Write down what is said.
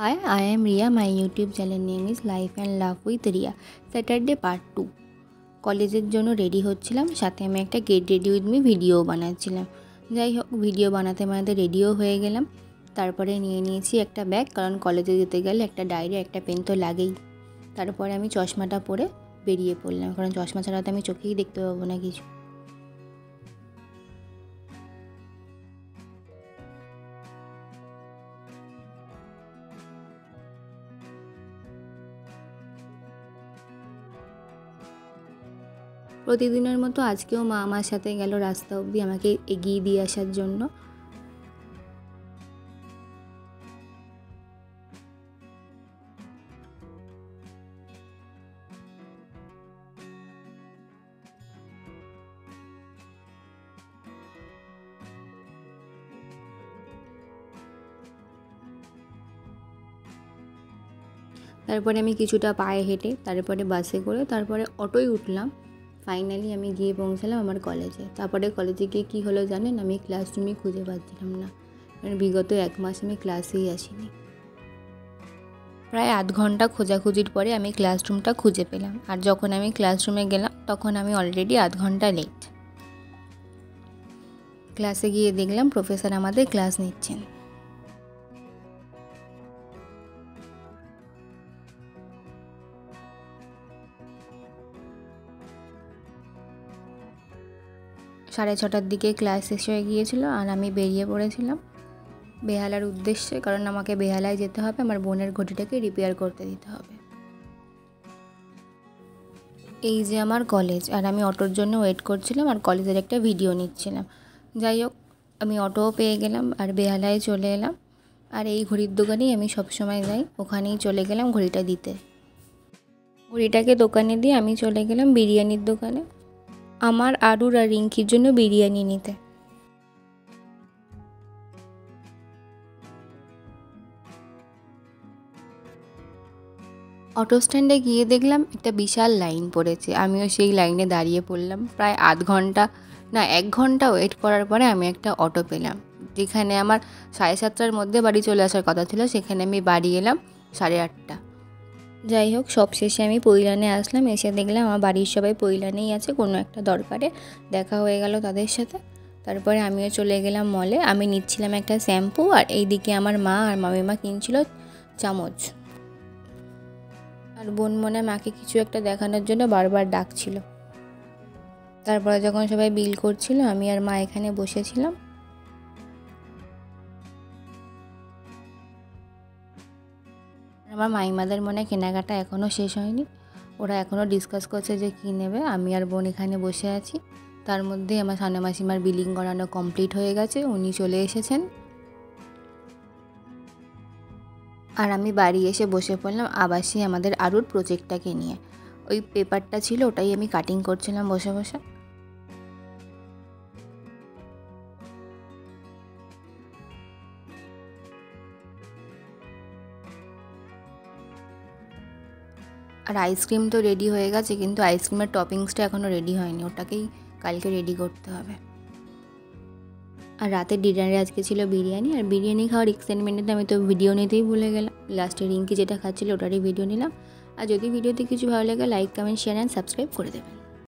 Hi, I am Ria. My YouTube channel name is Life and Love with Ria. Saturday Part 2. কলেজের জন্য ready হচ্ছিলাম, সাথে আমি একটা get ready with me video বানাচ্ছিলাম। যাই হোক, ভিডিও বানাতে বানাতে রেডিও হয়ে গেলাম। তারপরে নিয়ে নিয়েছি একটা ব্যাগ, কারণ কলেজে যেতে গেলে একটা ডায়েরি একটা পেন তো লাগেই। তারপরে আমি চশমাটা পরে বেরিয়ে পড়লাম, কারণ চশমা ছাড়া তো আমি চোখেই দেখতে পাবো না কিছু। প্রতিদিনের মতো আজকেও মা আমার সাথে গেল রাস্তা অবধি আমাকে এগিয়ে দিয়ে আসার জন্য। তারপরে আমি কিছুটা পায়ে হেঁটে, তারপরে বাসে করে, তারপরে অটোয় উঠলাম। ফাইনালি আমি গিয়ে পৌঁছালাম আমার কলেজে। তারপরে কলেজে গিয়ে কী হলো জানেন, আমি ক্লাসরুমই খুঁজে পাচ্ছিলাম না, কারণ বিগত 1 মাস আমি ক্লাসেই আসিনি। প্রায় আধ ঘন্টা খোঁজাখুঁজির পরে আমি ক্লাসরুমটা খুঁজে পেলাম, আর যখন আমি ক্লাসরুমে গেলাম তখন আমি অলরেডি আধ ঘন্টা লেট। ক্লাসে গিয়ে দেখলাম প্রফেসর আমাদের ক্লাস নিচ্ছেন। সাড়ে 6টার দিকে ক্লাস শেষ হয়ে গিয়েছিল, আর আমি বেরিয়ে পড়েছিলাম বেহালার উদ্দেশ্যে, কারণ আমাকে বেহালায় যেতে হবে, আমার বোনের ঘটিটাকে রিপেয়ার করতে দিতে হবে। এই যে আমার কলেজ, আর আমি অটোর জন্য ওয়েট করছিলাম আর কলেজের একটা ভিডিও নিচ্ছিলাম। যাই হোক, আমি অটোও পেয়ে গেলাম আর বেহালায় চলে এলাম। আর এই ঘড়ির দোকানেই আমি সবসময় যাই, ওখানেই চলে গেলাম ঘড়িটা দিতে। ঘড়িটাকে দোকানে দিয়ে আমি চলে গেলাম বিরিয়ানির দোকানে, আমার আরুর আর রিঙ্কির জন্য বিরিয়ানি নিতে। অটো স্ট্যান্ডে গিয়ে দেখলাম একটা বিশাল লাইন পড়েছে, আমিও সেই লাইনে দাঁড়িয়ে পড়লাম। প্রায় আধ ঘন্টা না 1 ঘন্টা ওয়েট করার পরে আমি একটা অটো পেলাম, যেখানে আমার 7:30টার মধ্যে বাড়ি চলে আসার কথা ছিল, সেখানে আমি বাড়ি এলাম 8:30। যাই হোক, সব শেষে আমি পৈলানে আসলাম। এসে দেখলাম আমার বাড়ির সবাই পৈলানেই আছে, কোনো একটা দরকারে দেখা হয়ে গেল তাদের সাথে। তারপরে আমিও চলে গেলাম মলে। আমি নিচ্ছিলাম একটা শ্যাম্পু, আর এইদিকে আমার মা আর মামিমা কিনছিল চামচ। আর বোন মনে মাকে কিছু একটা দেখানোর জন্য বারবার ডাকছিল। তারপরে যখন সবাই বিল করছিল, আমি আর মা এখানে বসেছিলাম। আমার মাইমাদের মনে কেনাকাটা এখনও শেষ হয়নি, ওরা এখনও ডিসকাস করছে যে কী নেবে। আমি আর বোন এখানে বসে আছি। তার মধ্যে আমার সানা মাসিমার বিলিং করানো কমপ্লিট হয়ে গেছে, উনি চলে এসেছেন। আর আমি বাড়ি এসে বসে পড়লাম আবাসি আমাদের আরুর প্রজেক্টটাকে নিয়ে। ওই পেপারটা ছিল, ওটাই আমি কাটিং করছিলাম বসে বসে। আর আইসক্রিম তো রেডি হয়ে গেছে, কিন্তু আইসক্রিমের টপিংসটা এখনও রেডি হয়নি, ওটাকেই কালকে রেডি করতে হবে। আর রাতের ডিনারে আজকে ছিল বিরিয়ানি, আর বিরিয়ানি খাওয়ার এক্সাইটমেন্টে আমি তো ভিডিও নিতেই ভুলে গেলাম। লাস্টে রিঙ্কি যেটা খাচ্ছিল ওটারই ভিডিও নিলাম। আর যদি ভিডিওতে কিছু ভালো লাগে, like, comment, share and subscribe করে দেবেন।